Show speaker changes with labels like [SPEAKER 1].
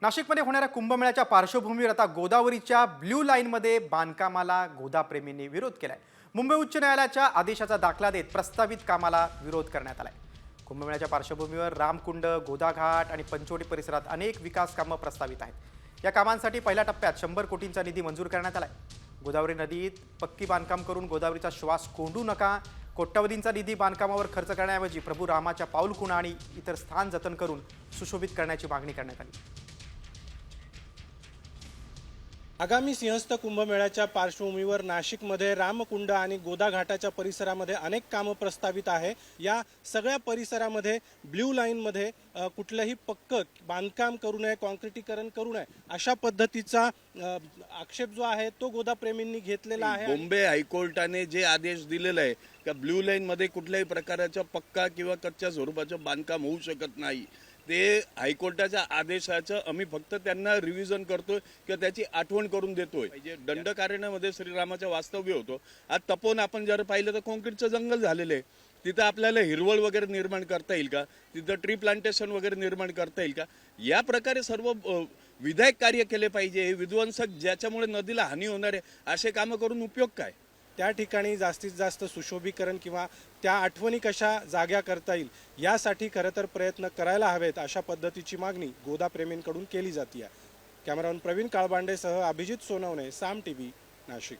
[SPEAKER 1] नाशिकमध्ये होणाऱ्या कुंभमेळ्याच्या पार्श्वभूमीवर आता गोदावरीच्या ब्ल्यू लाईनमध्ये बांधकामाला गोदाप्रेमींनी विरोध केलाय। मुंबई उच्च न्यायालयाच्या आदेशाचा दाखला देत प्रस्तावित कामाला विरोध करण्यात आलाय। कुंभमेळ्याच्या पार्श्वभूमीवर रामकुंड, गोदाघाट आणि पंचवटी परिसरात अनेक विकास कामं प्रस्तावित आहेत। या कामांसाठी पहिल्या टप्प्यात 100 कोटींचा निधी मंजूर करण्यात आलाय। गोदावरी नदीत पक्की बांधकाम करून गोदावरीचा श्वास कोंडू नका, कोट्यवधींचा निधी बांधकामावर खर्च करण्याऐवजी प्रभू रामाच्या पाऊलखुणा आणि इतर स्थान जतन करून सुशोभित करण्याची मागणी करण्यात आली।
[SPEAKER 2] आगामी सिंहस्थ कुंभमेळ्याच्या पार्श्वभूमीवर नाशिकमध्ये रामकुंड आणि गोदा घाटाच्या परिसरामध्ये अनेक कामं प्रस्तावित आहे। या सगळ्या परिसरामध्ये ब्ल्यू लाईनमध्ये कुठलंही पक्कं बांधकाम करू नये, कॉन्क्रिटीकरण करू नये अशा पद्धतीचा आक्षेप जो आहे तो गोदाप्रेमींनी घेतलेला आहे।
[SPEAKER 3] बॉम्बे हायकोर्टाने जे आदेश दिलेला आहे की ब्ल्यू लाईनमध्ये कुठल्याही प्रकारचा पक्का किंवा कच्च्या स्वरूपाचं बांधकाम होऊ शकत नाही, ते हायकोर्टाच्या आदेशाचं आम्ही फक्त त्यांना रिव्हिजन करतोय किंवा त्याची आठवण करून देतोय। म्हणजे दंडकारण्यामध्ये श्रीरामाचं वास्तव्य होतं। आज तपोवन आपण जर पाहिलं तर कॉन्क्रीटचं जंगल झालेलं आहे, तिथं आपल्याला हिरवळ वगैरे निर्माण करता येईल का, तिथं ट्री प्लांटेशन वगैरे निर्माण करता येईल का, या प्रकारे सर्व विधायक कार्य केले पाहिजे। हे विध्वंसक ज्याच्यामुळे नदीला हानी होणार आहे असे कामं करून उपयोग काय।
[SPEAKER 2] त्या ठिकाणी जास्तीत जास्त सुशोभीकरण किंवा त्या आठवणी कशा जाग्या करता येईल यासाठी खरं तर प्रयत्न करायला हवेत अशा पद्धतीची मागणी गोदाप्रेमींकडून केली जाते। कॅमेरामन प्रवीण काळबांडेसह अभिजित सोनवणे, साम टीव्ही, नाशिक।